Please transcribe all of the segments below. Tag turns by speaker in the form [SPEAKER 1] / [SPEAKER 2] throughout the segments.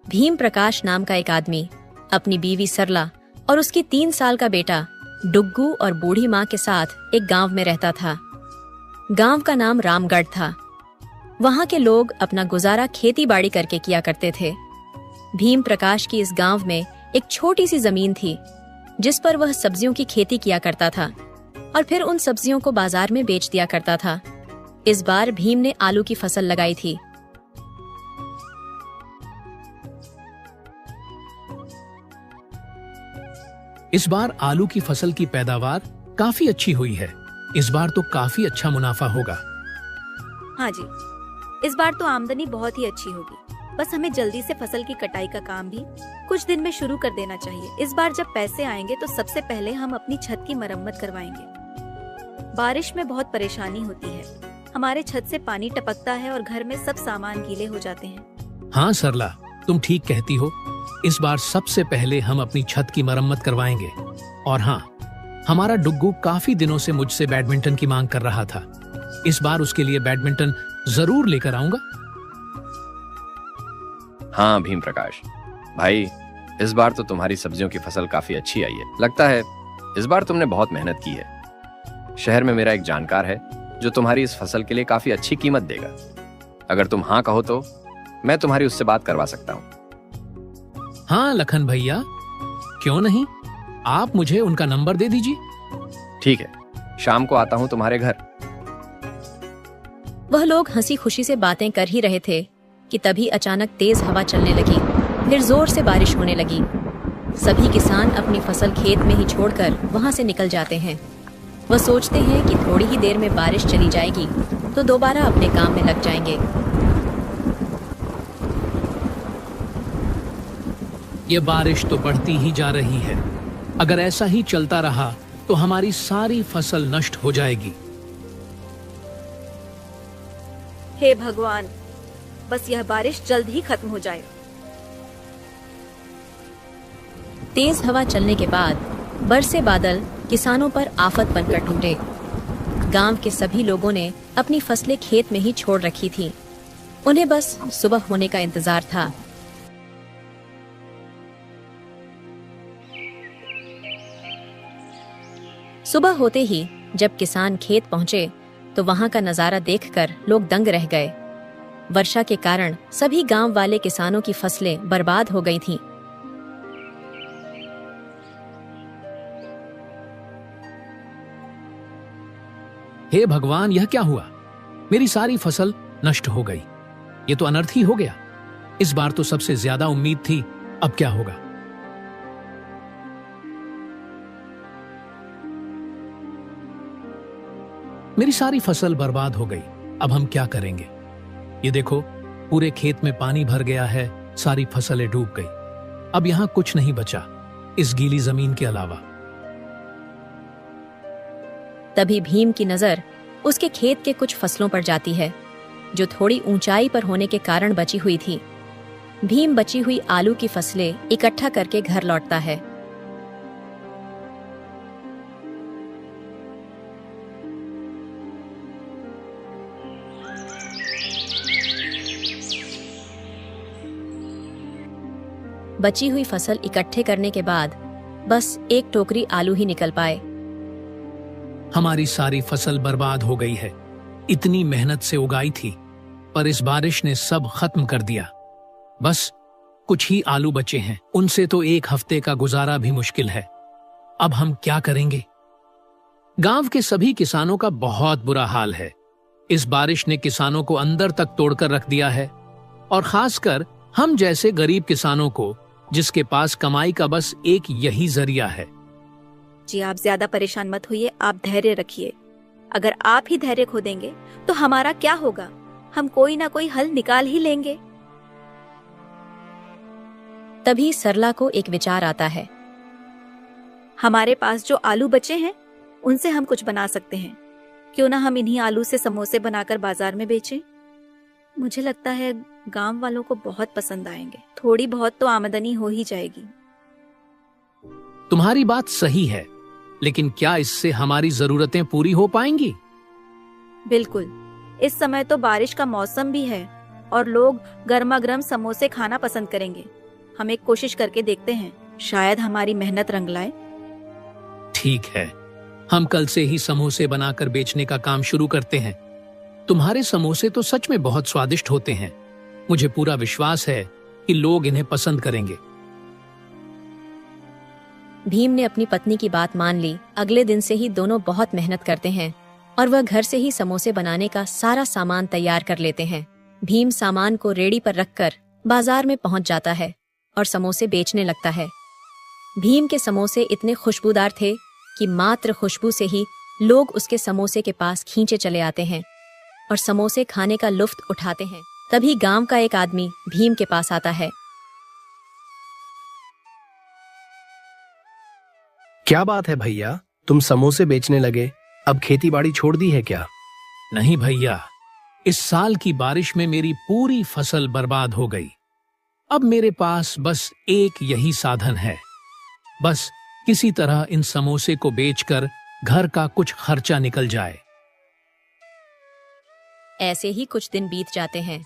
[SPEAKER 1] भीम प्रकाश नाम का एक आदमी अपनी बीवी सरला और उसकी 3 साल का बेटा डुग्गू और बूढ़ी माँ के साथ एक गांव में रहता था। गांव का नाम रामगढ़ था। वहां के लोग अपना गुजारा खेती बाड़ी करके किया करते थे। भीम प्रकाश की इस गांव में एक छोटी सी जमीन थी जिस पर वह सब्जियों की खेती किया करता था और फिर उन सब्जियों को बाजार में बेच दिया करता था। इस बार भीम ने आलू की फसल लगाई थी।
[SPEAKER 2] इस बार आलू की फसल की पैदावार काफी अच्छी हुई है। इस बार तो काफी अच्छा मुनाफा होगा।
[SPEAKER 3] हाँ जी, इस बार तो आमदनी बहुत ही अच्छी होगी। बस हमें जल्दी से फसल की कटाई का काम भी कुछ दिन में शुरू कर देना चाहिए। इस बार जब पैसे आएंगे तो सबसे पहले हम अपनी छत की मरम्मत करवाएंगे। बारिश में बहुत परेशानी होती है। हमारे छत से पानी टपकता है और घर में सब सामान गीले हो जाते हैं।
[SPEAKER 2] हाँ सरला, तुम ठीक कहती हो। इस बार सबसे पहले हम अपनी छत की मरम्मत करवाएंगे। और हाँ, हमारा डुग्गू काफी दिनों से मुझसे बैडमिंटन की मांग कर रहा था। इस बार उसके लिए बैडमिंटन जरूर लेकर आऊंगा।
[SPEAKER 4] हाँ भीम प्रकाश भाई, इस बार तो तुम्हारी सब्जियों की फसल काफी अच्छी आई है। लगता है इस बार तुमने बहुत मेहनत की है। शहर में मेरा एक जानकार है जो तुम्हारी इस फसल के लिए काफी अच्छी कीमत देगा। अगर तुम हाँ कहो तो मैं तुम्हारी उससे बात करवा सकता हूँ।
[SPEAKER 2] हाँ लखन भैया, क्यों नहीं, आप मुझे उनका नंबर दे दीजिए।
[SPEAKER 4] ठीक है, शाम को आता हूँ तुम्हारे घर।
[SPEAKER 1] वह लोग हंसी खुशी से बातें कर ही रहे थे कि तभी अचानक तेज हवा चलने लगी। फिर जोर से बारिश होने लगी। सभी किसान अपनी फसल खेत में ही छोड़कर वहां से निकल जाते हैं। वह सोचते हैं कि थोड़ी ही देर में बारिश चली जाएगी तो दोबारा अपने काम में लग जाएंगे।
[SPEAKER 2] ये बारिश तो बढ़ती ही जा रही है। अगर ऐसा ही चलता रहा तो हमारी सारी फसल नष्ट हो जाएगी।
[SPEAKER 3] हे भगवान, बस यह बारिश जल्द ही खत्म हो जाए।
[SPEAKER 1] तेज हवा चलने के बाद बरसे बादल किसानों पर आफत बनकर टूटे। गांव के सभी लोगों ने अपनी फसलें खेत में ही छोड़ रखी थी। उन्हें बस सुबह होने का इंतजार था। सुबह होते ही जब किसान खेत पहुंचे तो वहां का नजारा देखकर लोग दंग रह गए। वर्षा के कारण सभी गांव वाले किसानों की फसलें बर्बाद हो गई थीं।
[SPEAKER 2] हे भगवान, यह क्या हुआ? मेरी सारी फसल नष्ट हो गई। ये तो अनर्थ ही हो गया। इस बार तो सबसे ज्यादा उम्मीद थी। अब क्या होगा? मेरी सारी फसल बर्बाद हो गई। अब हम क्या करेंगे? ये देखो, पूरे खेत में पानी भर गया है। सारी फसलें डूब गई। अब यहां कुछ नहीं बचा इस गीली जमीन के अलावा।
[SPEAKER 1] तभी भीम की नजर उसके खेत के कुछ फसलों पर जाती है जो थोड़ी ऊंचाई पर होने के कारण बची हुई थी। भीम बची हुई आलू की फसलें इकट्ठा करके घर लौटता है। बची हुई फसल इकट्ठे करने के बाद बस एक टोकरी आलू ही निकल पाए।
[SPEAKER 2] हमारी सारी फसल बर्बाद हो गई है। इतनी मेहनत से उगाई थी, पर इस बारिश ने सब खत्म कर दिया। बस कुछ ही आलू बचे हैं। उनसे तो एक हफ्ते का गुजारा भी मुश्किल है। अब हम क्या करेंगे? गांव के सभी किसानों का बहुत बुरा हाल है। इस बारिश ने किसानों को अंदर तक तोड़कर रख दिया है, और खासकर हम जैसे गरीब किसानों को, जिसके पास कमाई का बस एक यही जरिया है।
[SPEAKER 3] जी, आप ज्यादा परेशान मत होइए, आप धैर्य रखिए। अगर आप ही धैर्य खो देंगे तो हमारा क्या होगा? हम कोई ना कोई हल निकाल ही लेंगे।
[SPEAKER 1] तभी सरला को एक विचार आता है।
[SPEAKER 3] हमारे पास जो आलू बचे हैं उनसे हम कुछ बना सकते हैं। क्यों ना हम इन्हीं आलू से समोसे बनाकर बाजार में बेचें? मुझे लगता है गांव वालों को बहुत पसंद आएंगे। थोड़ी बहुत तो आमदनी हो ही जाएगी।
[SPEAKER 2] तुम्हारी बात सही है, लेकिन क्या इससे हमारी जरूरतें पूरी हो पाएंगी?
[SPEAKER 3] बिल्कुल। इस समय तो बारिश का मौसम भी है और लोग गर्मा गर्म समोसे खाना पसंद करेंगे। हम एक कोशिश करके देखते हैं, शायद हमारी मेहनत रंग लाए।
[SPEAKER 2] ठीक है, हम कल से ही समोसे बनाकर बेचने का काम शुरू करते हैं। तुम्हारे समोसे तो सच में बहुत स्वादिष्ट होते हैं। मुझे पूरा विश्वास है कि लोग इन्हें पसंद करेंगे।
[SPEAKER 1] भीम ने अपनी पत्नी की बात मान ली। अगले दिन से ही दोनों बहुत मेहनत करते हैं और वह घर से ही समोसे बनाने का सारा सामान तैयार कर लेते हैं। भीम सामान को रेडी पर रखकर बाजार में पहुंच जाता है और समोसे बेचने लगता है। भीम के समोसे इतने खुशबूदार थे कि मात्र खुशबू से ही लोग उसके समोसे के पास खींचे चले आते हैं और समोसे खाने का लुत्फ उठाते हैं। तभी गांव का एक आदमी भीम के पास आता है।
[SPEAKER 5] क्या बात है भैया, तुम समोसे बेचने लगे? अब खेती बाड़ी छोड़ दी है क्या?
[SPEAKER 2] नहीं भैया, इस साल की बारिश में मेरी पूरी फसल बर्बाद हो गई। अब मेरे पास बस एक यही साधन है, बस किसी तरह इन समोसे को बेचकर घर का कुछ खर्चा निकल जाए।
[SPEAKER 1] ऐसे ही कुछ दिन बीत जाते हैं।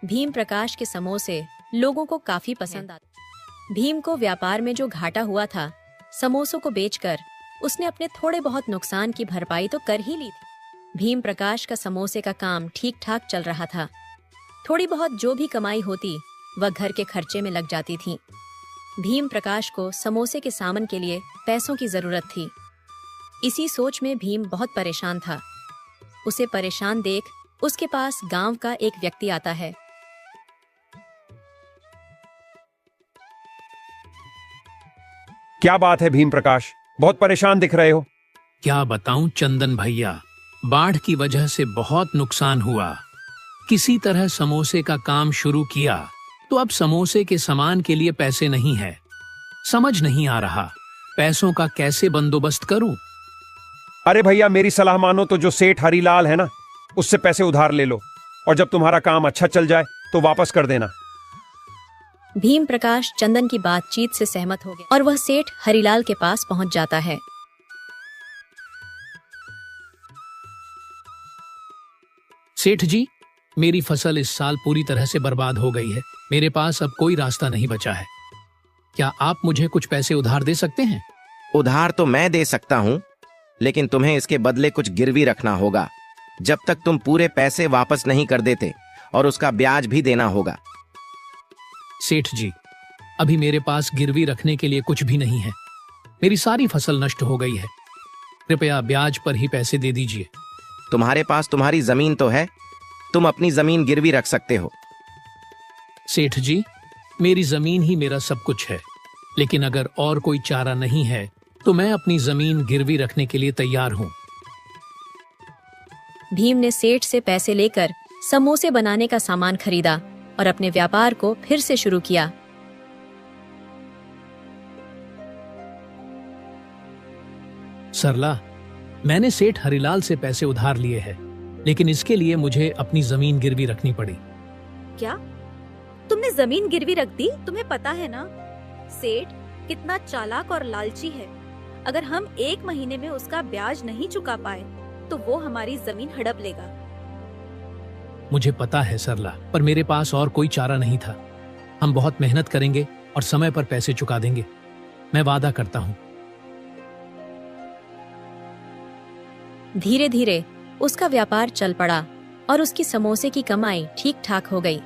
[SPEAKER 1] भीम प्रकाश के समोसे लोगों को काफी पसंद आते। भीम को व्यापार में जो घाटा हुआ था, समोसों को बेचकर उसने अपने थोड़े बहुत नुकसान की भरपाई तो कर ही ली थी। भीम प्रकाश का समोसे का काम ठीक ठाक चल रहा था। थोड़ी बहुत जो भी कमाई होती वह घर के खर्चे में लग जाती थी। भीम प्रकाश को समोसे के सामान के लिए पैसों की जरूरत थी। इसी सोच में भीम बहुत परेशान था। उसे परेशान देख उसके पास गांव का एक व्यक्ति आता है।
[SPEAKER 6] क्या बात है भीम प्रकाश, बहुत परेशान दिख रहे हो।
[SPEAKER 2] क्या बताऊं चंदन भैया, बाढ़ की वजह से बहुत नुकसान हुआ। किसी तरह समोसे का काम शुरू किया तो अब समोसे के सामान के लिए पैसे नहीं है। समझ नहीं आ रहा पैसों का कैसे बंदोबस्त करूं।
[SPEAKER 6] अरे भैया, मेरी सलाह मानो तो जो सेठ हरीलाल है ना, उससे पैसे उधार ले लो और जब तुम्हारा काम अच्छा चल जाए तो वापस कर देना।
[SPEAKER 1] भीम प्रकाश चंदन की बातचीत से सहमत हो गया और वह सेठ हरीलाल के पास पहुंच जाता है।
[SPEAKER 2] सेठ जी, मेरी फसल इस साल पूरी तरह से बर्बाद हो गई है। मेरे पास अब कोई रास्ता नहीं बचा है। क्या आप मुझे कुछ पैसे उधार दे सकते हैं?
[SPEAKER 7] उधार तो मैं दे सकता हूँ, लेकिन तुम्हें इसके बदले कुछ गिरवी रखना होगा। जब तक तुम पूरे पैसे वापस नहीं कर देते, और उसका ब्याज भी देना होगा।
[SPEAKER 2] सेठ जी, अभी मेरे पास गिरवी रखने के लिए कुछ भी नहीं है। मेरी सारी फसल नष्ट हो गई है। कृपया ब्याज पर ही पैसे दे दीजिए।
[SPEAKER 7] तुम्हारे पास तुम्हारी जमीन तो है, तुम अपनी जमीन गिरवी रख सकते हो।
[SPEAKER 2] सेठ जी, मेरी जमीन ही मेरा सब कुछ है, लेकिन अगर और कोई चारा नहीं है तो मैं अपनी जमीन गिरवी रखने के लिए तैयार हूँ।
[SPEAKER 1] भीम ने सेठ से पैसे लेकर समोसे बनाने का सामान खरीदा और अपने व्यापार को फिर से शुरू किया।
[SPEAKER 2] सरला, मैंने सेठ हरिलाल से पैसे उधार लिए हैं, लेकिन इसके लिए मुझे अपनी जमीन गिरवी रखनी पड़ी।
[SPEAKER 3] क्या तुमने जमीन गिरवी रख दी? तुम्हें पता है ना, सेठ कितना चालाक और लालची है। अगर हम 1 महीने में उसका ब्याज नहीं चुका पाए तो वो हमारी जमीन हड़प लेगा।
[SPEAKER 2] मुझे पता है सरला, पर मेरे पास और कोई चारा नहीं था। हम बहुत मेहनत करेंगे और समय पर पैसे चुका देंगे, मैं वादा करता हूँ।
[SPEAKER 1] धीरे धीरे उसका व्यापार चल पड़ा और उसकी समोसे की कमाई ठीक ठाक हो गई।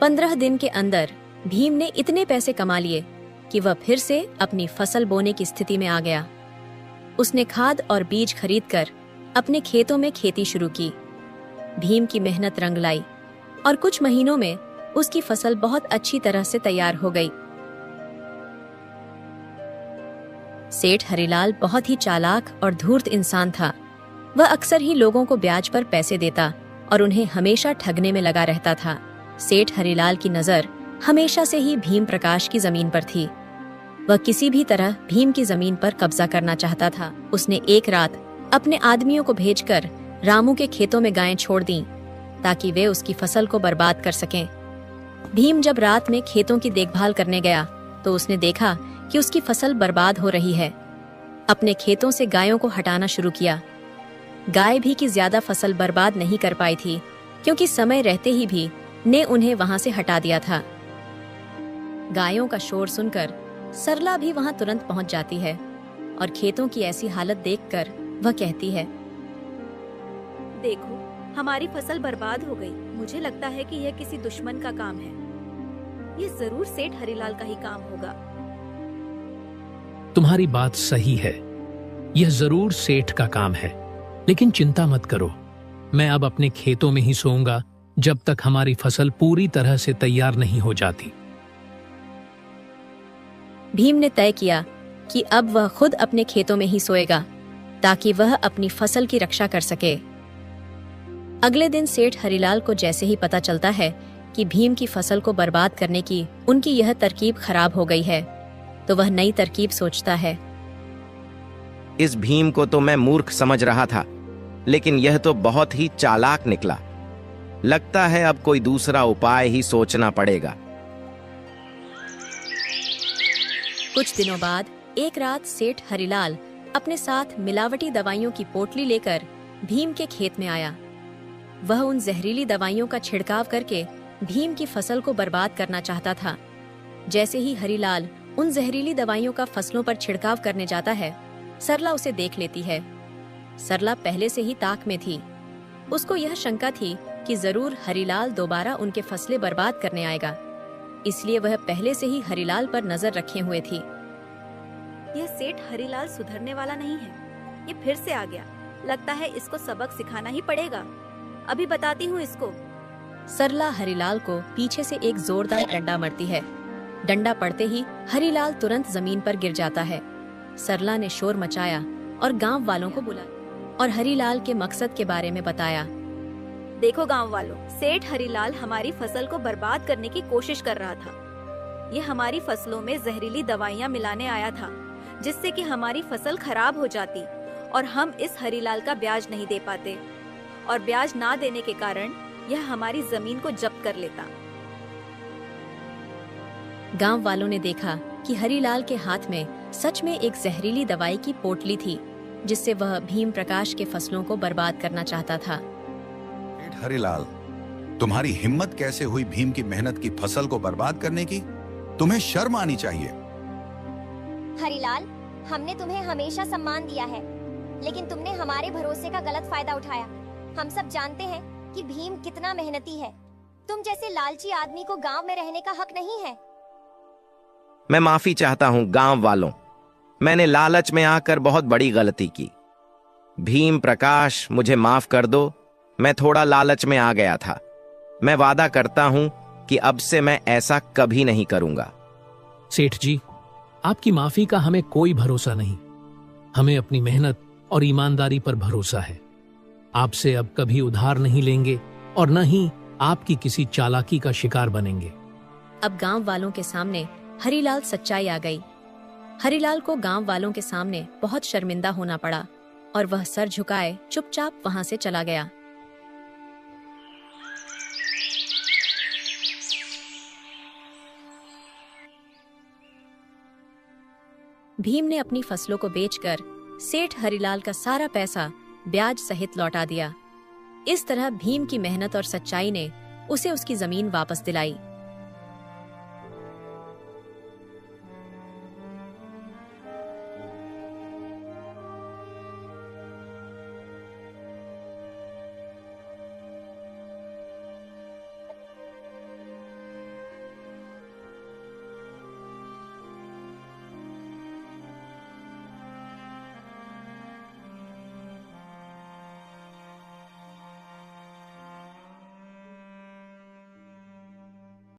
[SPEAKER 1] 15 दिन के अंदर भीम ने इतने पैसे कमा लिए कि वह फिर से अपनी फसल बोने की स्थिति में आ गया। उसने खाद और बीज खरीदकर अपने खेतों में खेती शुरू की। भीम की मेहनत रंग लाई और कुछ महीनों में उसकी फसल बहुत अच्छी तरह से तैयार हो गई। सेठ हरिलाल बहुत ही चालाक और धूर्त इंसान था। वह अक्सर ही लोगों को ब्याज पर पैसे देता और उन्हें हमेशा ठगने में लगा रहता था। सेठ हरिलाल की नजर हमेशा से ही भीम प्रकाश की जमीन पर थी। वह किसी भी तरह भीम की जमीन पर कब्जा करना चाहता था। उसने एक रात अपने आदमियों को भेजकर रामू के खेतों में गायें छोड़ दी ताकि वे उसकी फसल को बर्बाद कर सकें। भीम जब रात में खेतों की देखभाल करने गया तो उसने देखा कि उसकी फसल बर्बाद हो रही है। अपने खेतों से गायों को हटाना शुरू किया। गाय भी की ज्यादा फसल बर्बाद नहीं कर पाई थी, क्योंकि समय रहते ही भी ने उन्हें वहां से हटा दिया था। गायों का शोर सुनकर सरला भी वहां तुरंत पहुंच जाती है और खेतों की ऐसी हालत देखकर वह कहती है,
[SPEAKER 3] देखो, हमारी फसल बर्बाद हो गई। मुझे लगता है कि यह किसी दुश्मन का काम है। यह जरूर सेठ हरिलाल का ही काम होगा।
[SPEAKER 2] तुम्हारी बात सही है, यह जरूर सेठ का काम है, लेकिन चिंता मत करो, मैं अब अपने खेतों में ही सोऊंगा जब तक हमारी फसल पूरी तरह से तैयार नहीं हो जाती।
[SPEAKER 1] भीम ने तय किया कि अब वह खुद अपने खेतों में ही सोएगा ताकि वह अपनी फसल की रक्षा कर सके। अगले दिन सेठ हरिलाल को जैसे ही पता चलता है कि भीम की फसल को बर्बाद करने की उनकी यह तरकीब खराब हो गई है, तो वह नई तरकीब सोचता है।
[SPEAKER 7] इस भीम को तो मैं मूर्ख समझ रहा था, लेकिन यह तो बहुत ही चालाक निकला। लगता है अब कोई दूसरा उपाय ही सोचना पड़ेगा।
[SPEAKER 1] कुछ दिनों बाद एक रात सेठ हरिलाल अपने साथ मिलावटी दवाइयों की पोटली लेकर भीम के खेत में आया। वह उन जहरीली दवाइयों का छिड़काव करके भीम की फसल को बर्बाद करना चाहता था। जैसे ही हरिलाल उन जहरीली दवाइयों का फसलों पर छिड़काव करने जाता है, सरला उसे देख लेती है। सरला पहले से ही ताक में थी। उसको यह शंका थी कि जरूर हरिलाल दोबारा उनके फसलें बर्बाद करने आएगा, इसलिए वह पहले से ही हरिलाल पर नजर रखे हुए थी।
[SPEAKER 3] यह सेठ हरिलाल सुधरने वाला नहीं है। ये फिर से आ गया। लगता है इसको सबक सिखाना ही पड़ेगा। अभी बताती हूँ इसको।
[SPEAKER 1] सरला हरिलाल को पीछे से एक जोरदार डंडा मारती है। डंडा पड़ते ही हरिलाल तुरंत जमीन पर गिर जाता है। सरला ने शोर मचाया और गांव वालों को बुलाया और हरिलाल के मकसद के बारे में बताया।
[SPEAKER 3] देखो गांव वालों, सेठ हरिलाल हमारी फसल को बर्बाद करने की कोशिश कर रहा था। ये हमारी फसलों में जहरीली दवाइयाँ मिलाने आया था, जिससे कि हमारी फसल खराब हो जाती और हम इस हरिलाल का ब्याज नहीं दे पाते, और ब्याज ना देने के कारण यह हमारी जमीन को जब्त कर लेता।
[SPEAKER 1] गांव वालों ने देखा कि हरिलाल के हाथ में सच में एक जहरीली दवाई की पोटली थी, जिससे वह भीम प्रकाश के फसलों को बर्बाद करना चाहता था।
[SPEAKER 8] हरिलाल, तुम्हारी हिम्मत कैसे हुई भीम की मेहनत की फसल को बर्बाद करने की? तुम्हें शर्म आनी चाहिए।
[SPEAKER 9] हरिलाल, हमने तुम्हें हमेशा सम्मान दिया है, लेकिन तुमने हमारे भरोसे का गलत फायदा उठाया। हम सब जानते हैं कि भीम कितना मेहनती है। तुम जैसे लालची आदमी को गांव में रहने का हक नहीं है।
[SPEAKER 7] मैं माफी चाहता हूं गांव वालों, मैंने लालच में आकर बहुत बड़ी गलती की। भीम प्रकाश, मुझे माफ कर दो, मैं थोड़ा लालच में आ गया था। मैं वादा करता हूं कि अब से मैं ऐसा कभी नहीं करूंगा।
[SPEAKER 2] सेठ जी, आपकी माफी का हमें कोई भरोसा नहीं। हमें अपनी मेहनत और ईमानदारी पर भरोसा है। आपसे अब कभी उधार नहीं लेंगे और न ही आपकी किसी चालाकी का शिकार बनेंगे।
[SPEAKER 1] अब गांव वालों के सामने हरिलाल सच्चाई आ गई। हरिलाल को गांव वालों के सामने बहुत शर्मिंदा होना पड़ा और वह सर झुकाए चुपचाप वहां से चला गया। भीम ने अपनी फसलों को बेचकर सेठ हरिलाल का सारा पैसा ब्याज सहित लौटा दिया। इस तरह भीम की मेहनत और सच्चाई ने उसे उसकी जमीन वापस दिलाई।